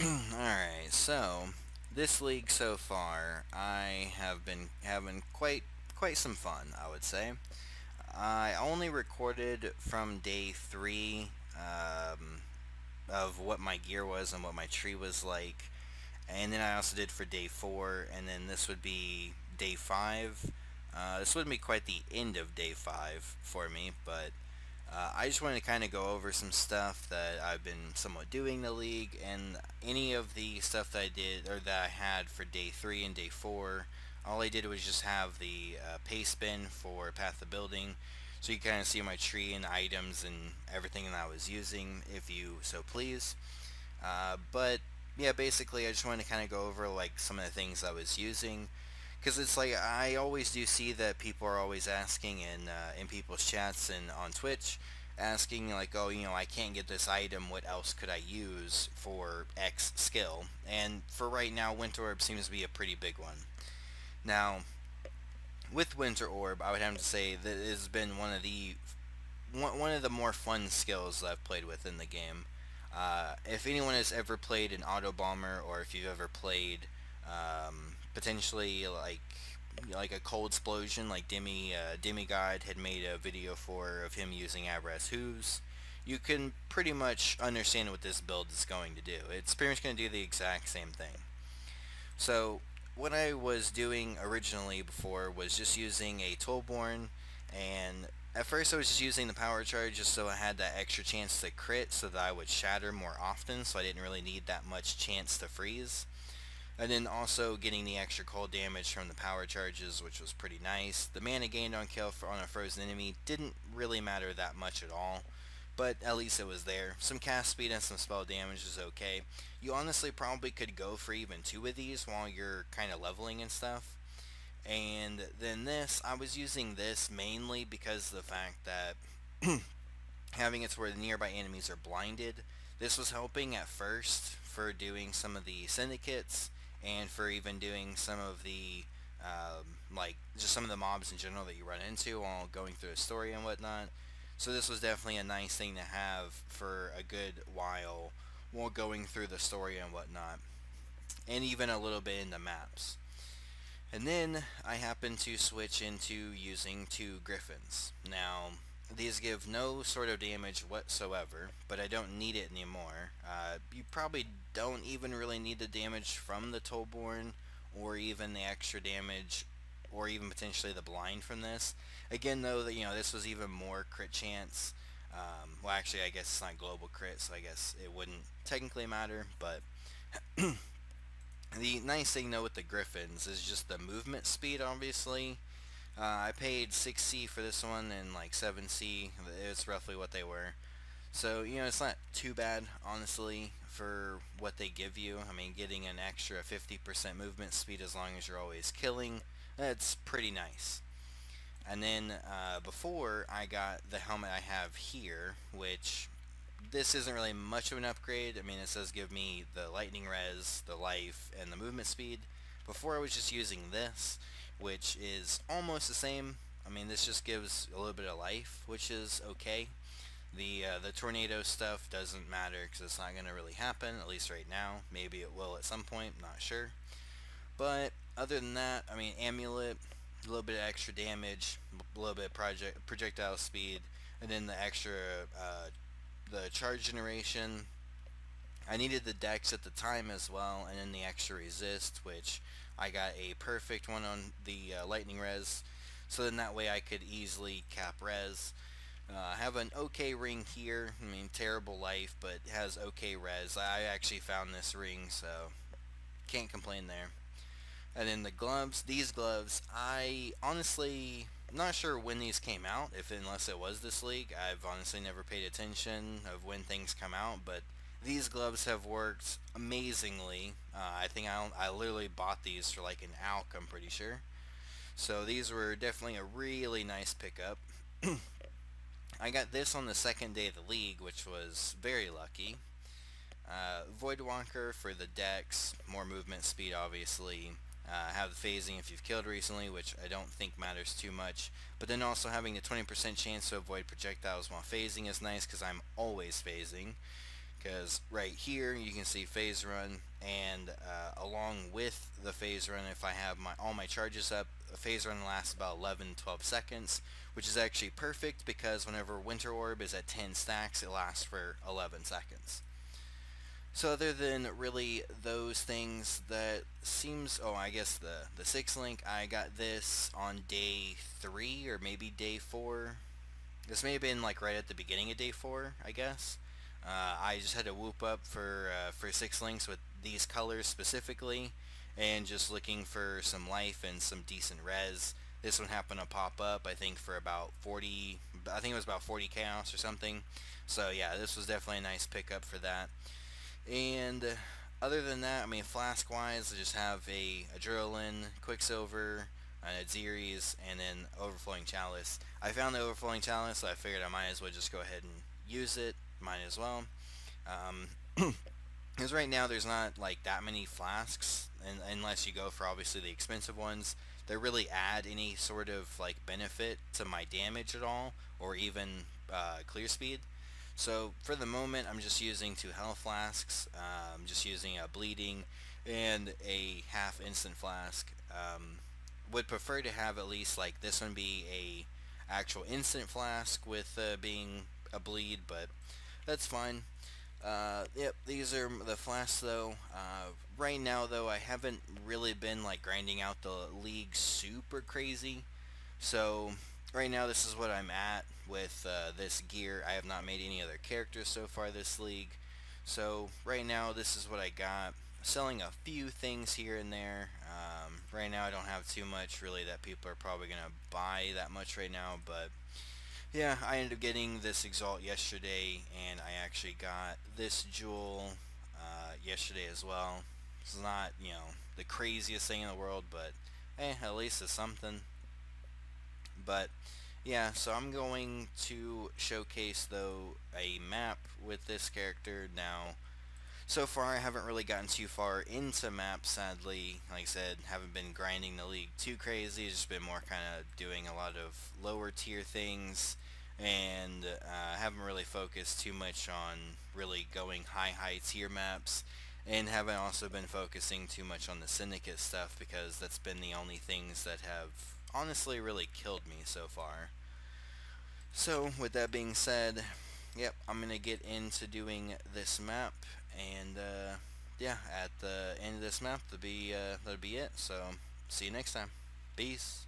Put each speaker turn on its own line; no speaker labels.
Alright, so this league so far, I have been having quite some fun, I would say. I only recorded from day 3 of what my gear was and what my tree was like, and then I also did for day 4, and then this would be day 5. This wouldn't be quite the end of day 5 for me, but I just wanted to kind of go over some stuff that I've been somewhat doing in the league, and any of the stuff that I did or that I had for day 3 and day 4. All I did was just have the paste bin for Path of Building, so you kind of see my tree and items and everything that I was using, if you so please. But yeah, basically, I just wanted to kind of go over like some of the things I was using, because it's like I always do see that people are always asking in people's chats and on Twitch, asking like, oh, I can't get this item. What else could I use for X skill? And for right now, Winter Orb seems to be a pretty big one. Now, with Winter Orb, I would have to say that it has been one of the more fun skills that I've played with in the game. If anyone has ever played an auto bomber, or if you've ever played potentially like a cold explosion, like Demigod had made a video for of him using Abras Hooves, you can pretty much understand what this build is going to do. It's pretty much going to do the exact same thing. So what I was doing originally before was just using a Tollborn, and at first I was just using the power charge just so I had that extra chance to crit so that I would shatter more often, so I didn't really need that much chance to freeze. And then also getting the extra cold damage from the power charges, which was pretty nice. The mana gained on kill on a frozen enemy didn't really matter that much at all, but at least it was there. Some cast speed and some spell damage is okay. You honestly probably could go for even 2 of these while you're kind of leveling and stuff. And then this, I was using this mainly because of the fact that having it to where the nearby enemies are blinded. This was helping at first for doing some of the syndicates, and for even doing some of the like just some of the mobs in general that you run into while going through a story and whatnot. So this was definitely a nice thing to have for a good while going through the story and whatnot, and even a little bit in the maps. And then I happened to switch into using 2 griffins. Now, these give no sort of damage whatsoever, but I don't need it anymore. You probably don't even really need the damage from the Tollborn, or even the extra damage, or even potentially the blind from this. Again, though, that this was even more crit chance. Well, actually, I guess it's not global crit, so I guess it wouldn't technically matter, but the nice thing though with the Griffins is just the movement speed, obviously. I paid 6C for this one and like 7C. It's roughly what they were. So, it's not too bad, honestly, for what they give you. I mean, getting an extra 50% movement speed as long as you're always killing, that's pretty nice. And then before, I got the helmet I have here, which this isn't really much of an upgrade. I mean, it says give me the lightning res, the life, and the movement speed. Before I was just using this, which is almost the same. I mean, this just gives a little bit of life, which is okay. The tornado stuff doesn't matter because it's not going to really happen, at least right now. Maybe it will at some point, not sure. But other than that, I mean, amulet, a little bit of extra damage, a little bit of projectile speed, and then the extra the charge generation. I needed the dex at the time as well, and then the extra resist, which I got a perfect one on the lightning res, so then that way I could easily cap res. I have an okay ring here. I mean, terrible life, but it has okay res. I actually found this ring, so can't complain there. And then the gloves, these gloves, I honestly not sure when these came out, if unless it was this league. I've honestly never paid attention of when things come out, but these gloves have worked amazingly. I think I literally bought these for like an alc, I'm pretty sure. So these were definitely a really nice pickup. I got this on the second day of the league, which was very lucky. Voidwalker for the dex, more movement speed obviously. Have the phasing if you've killed recently, which I don't think matters too much. But then also having the 20% chance to avoid projectiles while phasing is nice because I'm always phasing. because right here you can see phase run, and along with the phase run, if I have all my charges up, a phase run lasts about 11-12 seconds, which is actually perfect because whenever Winter Orb is at 10 stacks, it lasts for 11 seconds. So other than really those things, that seems. Oh, I guess the six link. I got this on day 3 or maybe day 4. This may have been like right at the beginning of day 4, I guess. I just had to whoop up for six links with these colors specifically, and just looking for some life and some decent res. This one happened to pop up, I think, for about 40. I think it was about 40 chaos or something. So yeah, this was definitely a nice pickup for that. And other than that, I mean, flask wise, I just have a Adrenaline, Quicksilver, a Xeres, and then Overflowing Chalice. I found the Overflowing Chalice, so I figured I might as well just go ahead and use it. Might as well. Because right now there's not like that many flasks, and unless you go for obviously the expensive ones, that really add any sort of like benefit to my damage at all, or even clear speed. So for the moment, I'm just using 2 health flasks. Just using a bleeding and a half instant flask. Would prefer to have at least like this one be a actual instant flask with being a bleed, but that's fine. Yep, these are the flasks though. Right now though, I haven't really been like grinding out the league super crazy. So right now this is what I'm at with this gear. I have not made any other characters so far this league. So right now this is what I got. Selling a few things here and there. Right now I don't have too much really that people are probably going to buy that much right now, but yeah, I ended up getting this Exalt yesterday, and I actually got this jewel yesterday as well. It's not, the craziest thing in the world, but at least it's something. But yeah, so I'm going to showcase though a map with this character now. So far, I haven't really gotten too far into maps, sadly. Like I said, haven't been grinding the league too crazy. It's just been more kind of doing a lot of lower tier things, and haven't really focused too much on really going high tier maps, and haven't also been focusing too much on the syndicate stuff because that's been the only things that have honestly really killed me so far. So, with that being said, yep, I'm gonna get into doing this map, and yeah, at the end of this map, that'll be it. So, see you next time. Peace.